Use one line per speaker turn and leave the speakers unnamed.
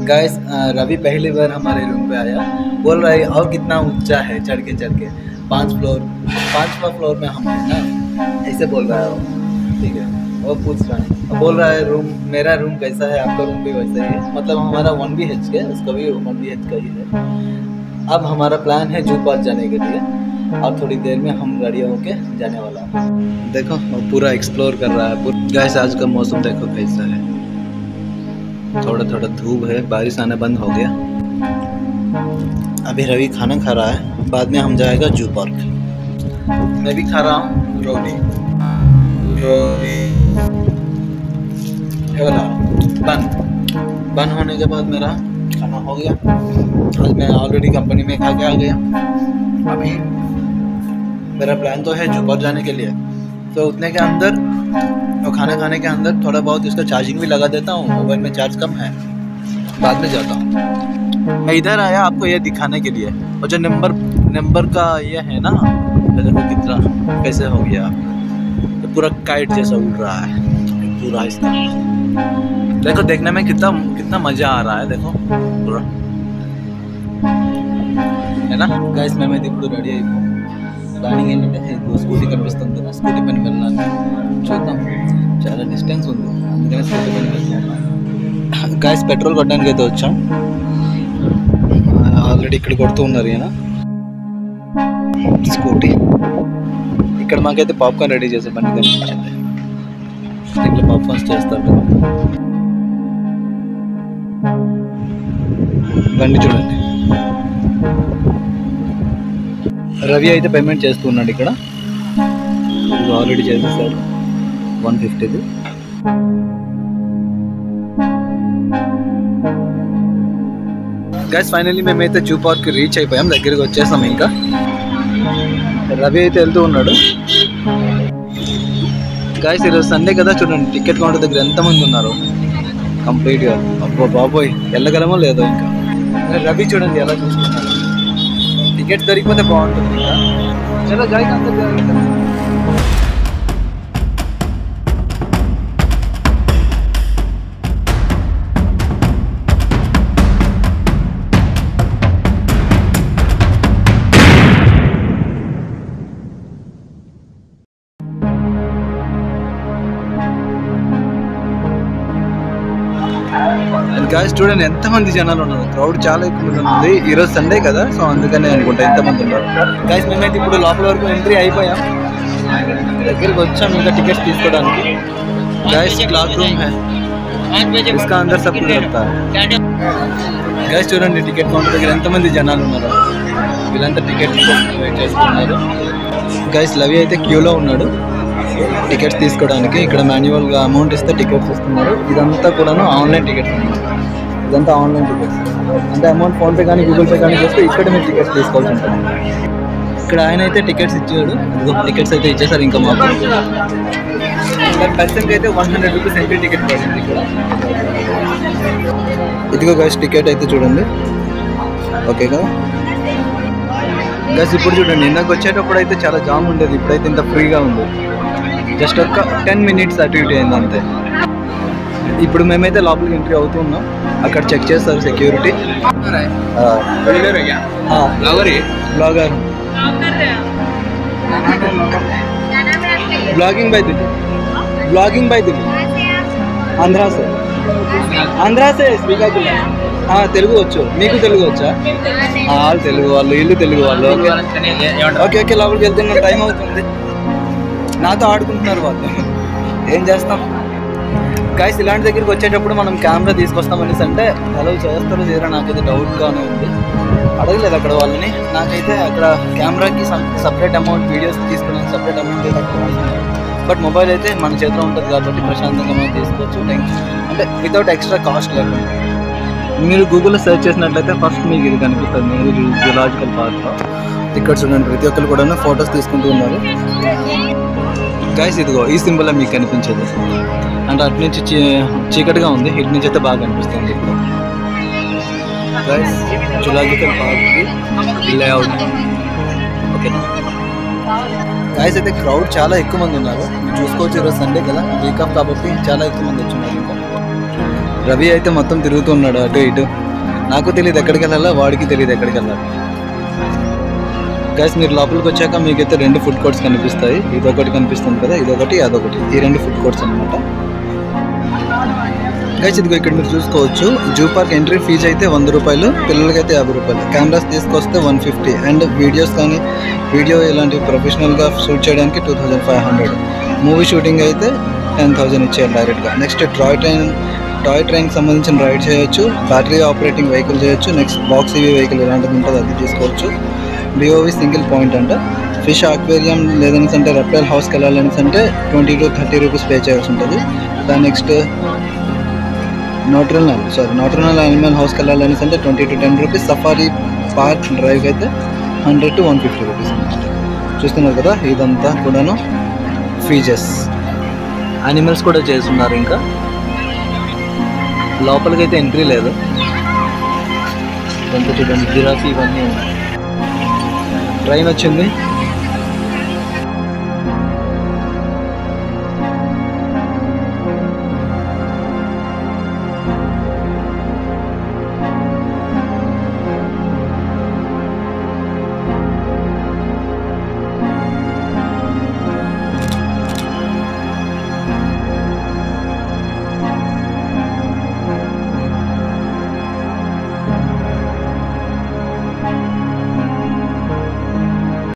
Guys Ravi पहली बार हमारे room पे आया, बोल रहा है और कितना ऊंचा है, चढ़ के 5वां फ्लोर में हम हैं ना, ऐसे बोल रहा है वो। ठीक है, वो पूछ रहा है, बोल रहा है रूम, मेरा रूम कैसा है, आपका रूम भी वैसा ही है, मतलब हमारा 1 BHK है, उसका भी 1 BHK ही है। अब हमारा प्लान है जू पार्क जाने के लिए, और थोड़ी देर में हम रेडी होके जाने वाला है। देखो वो पूरा एक्सप्लोर कर रहा है। गाइस आज का मौसम देखो कैसा है, थोड़ा थोड़ा धूप है, बारिश आना बंद हो गया। अभी रवि खाना खा रहा है, बाद में हम जाएगा जू पार्क। मैं भी खा रहा हूँ रोटी बन होने के बाद मेरा खाना हो गया। आज मैं ऑलरेडी कंपनी में खा के आ गया। अभी मेरा प्लान तो है जू पार्क जाने के लिए, तो उतने के अंदर और खाना खाने के अंदर थोड़ा बहुत इसका चार्जिंग भी लगा देता हूँ, मोबाइल में चार्ज कम है, बाद में जाता हूँ। मैं इधर आया आपको ये दिखाने के लिए, और जो नंबर का ये है ना, देखो कितना कैसे हो गया, तो पूरा काइट जैसा उड़ रहा है पूरा इसका। देखो देखने में कितना मजा आ रहा है, देखो पूरा है ना। गाइस मैं ఇప్పుడు రెడీ అయిపోయాను, ప్లానింగ్ ఏంటంటే స్కూటీ కనిపిస్తుంది కదా, స్కూటీ పైన వెళ్ళాలి, చూద్దాం, చాలా డిస్టెన్స్ ఉంది, అందుకని స్కూటీ పైన వెళ్తున్నాను। గాయస్ పెట్రోల్ కొట్టడానికి అయితే వచ్చాం, ఆల్రెడీ ఇక్కడ కొడుతూ ఉన్నారు ఈయన స్కూటీ। ఇక్కడ మాకైతే పాప్కార్న్ రెడీ చేసే బండి కనిపించింది, ఇట్లా పాప్కార్న్స్ చేస్తారు కదా, బండి చూడండి। రవి అయితే పేమెంట్ చేస్తూ ఉన్నాడు ఇక్కడ, ఆల్రెడీ చేసేసాడు 150ది। గైస్ ఫైనల్లీ మేమైతే జూ పార్క్ రీచ్ అయిపోయాం, దగ్గరికి వచ్చేసాం। ఇంకా రవి అయితే వెళ్తూ ఉన్నాడు। గైస్ ఈరోజు సండే కదా, చూడండి టికెట్ కౌంటర్ దగ్గర ఎంతమంది ఉన్నారు కంప్లీట్గా। అబ్బో బాబోయ్, వెళ్ళగలమో లేదో ఇంకా। రవి చూడండి ఎలా చూసుకున్నాడు, టికెట్ దొరికిపోతే బాగుంటుంది ఇంకా। చలో జాయిగా అంతా గాయస్ చూడండి ఎంతమంది జనాలు ఉన్నారు, క్రౌడ్ చాలా ఎక్కువ ఉంది, ఈరోజు సండే కదా, సో అందుకనే అనుకుంటా ఎంతమంది ఉన్నారు। గాయస్ మేమైతే ఇప్పుడు లోపల వరకు ఎంట్రీ అయిపోయాం, దగ్గరికి వచ్చాం ఇంకా టికెట్స్ తీసుకోవడానికి। గాయస్ క్లాక్ రూమ్ है, इसका अंदर सब कुछ रहता है। గాయస్ చూడండి టికెట్ కౌంటర్ దగ్గర ఎంతమంది జనాలు ఉన్నారు, వీళ్ళంతా టికెట్ వెయిట్ చేస్తున్నారు। గాయస్ లవి అయితే క్యూలో ఉన్నాడు టికెట్స్ తీసుకోవడానికి, ఇక్కడ మాన్యువల్గా అమౌంట్ ఇస్తే టికెట్స్ ఇస్తున్నారు। ఇదంతా కూడాను ఆన్లైన్ టికెట్స్, ఇదంతా ఆన్లైన్ టికెట్స్, అంటే అమౌంట్ ఫోన్పే కానీ గూగుల్ పే కానీ చేస్తే ఇక్కడ మీరు టికెట్స్ తీసుకోవాల్సి ఉంటుంది। ఇక్కడ ఆయన అయితే టికెట్స్ ఇచ్చాడు, టికెట్స్ అయితే ఇచ్చేసారు ఇంకా మాకు। పర్ పర్సన్కి అయితే 100 రూపీస్ ఎంట్రీ టికెట్ పడింది ఇక్కడ। ఇదిగో గైస్ టికెట్ అయితే చూడండి, ఓకే కదా గైస్। ఇప్పుడు చూడండి, ఇందాక వచ్చేటప్పుడు అయితే చాలా జామ్ ఉండేది, ఇప్పుడైతే ఇంత ఫ్రీగా ఉంది, జస్ట్ ఒక 10 మినిట్స్ అటు ఇటు అయింది అంతే। ఇప్పుడు మేమైతే లోపలికి ఎంట్రీ అవుతున్నాం, అక్కడ చెక్ చేస్తారు security. Blogger blogging by Delhi Andhra से శ్రీకాకుళం। తెలుగు వచ్చు, మీకు తెలుగు వచ్చా? వాళ్ళు తెలుగు వాళ్ళు, ఇల్లు తెలుగు వాళ్ళు। ఓకే ఓకే లోపలికి వెళ్తున్నా, టైం అవుతుంది, నాతో ఆడుకుంటున్నారు వాళ్ళు, ఏం చేస్తాం గాయస్। ఇలాంటి దగ్గరికి వచ్చేటప్పుడు మనం కెమెరా తీసుకొస్తామనేసి అంటే అలౌ చేస్తారో చేయరా నాకైతే డౌట్గానే ఉంది, అడగలేదు అక్కడ వాళ్ళని। నాకైతే అక్కడ కెమెరాకి సపరేట్ అమౌంట్, వీడియోస్ తీసుకునే సపరేట్ అమౌంట్ అయితే అక్కడ రాస్తున్నారు, బట్ మొబైల్ అయితే మన చేతిలో ఉంటుంది కాబట్టి ప్రశాంతంగా మనం తీసుకోవచ్చు, అంటే వితౌట్ ఎక్స్ట్రా కాస్ట్ లేకుండా। మీరు గూగుల్లో సెర్చ్ చేసినట్లయితే ఫస్ట్ మీకు ఇది కనిపిస్తుంది, మీరు జూలాజికల్ పార్క్లో। ఇక్కడ చూడండి ప్రతి ఒక్కరు కూడా ఫొటోస్ తీసుకుంటూ ఉన్నారు గాయస్। ఇదిగో ఈ సింబల్ మీకు కనిపించేది, అంటే అటు నుంచి చీకటిగా ఉంది, ఇటు నుంచి అయితే బాగా కనిపిస్తుంది ఇప్పుడు గాయస్। జూలాజికల్ పార్క్కి లేఅవుట్ ఓకేనా గాయస్। అయితే క్రౌడ్ చాలా ఎక్కువ మంది ఉన్నారు, మీరు చూసుకోవచ్చు, ఈరోజు సండే కదా, వీక్ ఆఫ్ కాబట్టి చాలా ఎక్కువ మంది వచ్చిన్నారు ఇంకా। రవి అయితే మొత్తం తిరుగుతున్నాడు అటు ఇటు. నాకు తెలియదు ఎక్కడికి వెళ్ళాలా, వాడికి తెలియదు ఎక్కడికి వెళ్ళాలి. గైస్ మీరు లోపలికి వచ్చాక మీకైతే 2 ఫుడ్ కోర్ట్స్ కనిపిస్తాయి. ఇదొకటి కనిపిస్తుంది కదా, ఇదొకటి అదొకటి. ఈ 2 ఫుడ్ కోర్ట్స్ అనమాట. గైస్ ఇదిగో ఇక్కడ మీరు చూసుకోవచ్చు. జూ పార్క్ ఎంట్రీ ఫీజు అయితే 100 రూపాయలు, పిల్లలకైతే 50 రూపాయలు. కెమెరాస్ తీసుకొస్తే 150. అండ్ వీడియోస్ కానీ వీడియో ఇలాంటి ప్రొఫెషనల్గా షూట్ చేయడానికి 2500. మూవీ షూటింగ్ అయితే 10,000 ఇచ్చేయాలి డైరెక్ట్గా. నెక్స్ట్ టాయ్ ట్రైన్కి సంబంధించిన రైడ్ చేయొచ్చు. బ్యాటరీ ఆపరేటింగ్ వెహికల్ చేయొచ్చు. నెక్స్ట్ బాక్స్ ఈవీ వెహికల్ ఎలాంటిది ఉంటుందో అది తీసుకోవచ్చు. డిఓవి సింగిల్ పాయింట్ అంట. ఫిష్ ఆక్వేరియం లేదని అంటే రెప్టైల్ హౌస్కి వెళ్ళాలని అంటే 20 to 30 రూపీస్ పే చేయాల్సి ఉంటుంది. దాని నెక్స్ట్ నోట్రనల్ యానిమల్ హౌస్కి వెళ్ళాలని అంటే 20 to 10 రూపీస్. సఫారీ పార్క్ డ్రైవ్కి అయితే 100 to 150 రూపీస్ అనమాట. చూస్తున్నారు కదా, ఇదంతా కూడాను ఫీజెస్. యానిమల్స్ కూడా చేస్తున్నారు. ఇంకా లోపలికైతే ఎంట్రీ లేదు. ఇదంతా చూడండి, జిరాఫీ ఇవన్నీ ఉన్నాయి. ట్రైన్ వచ్చింది.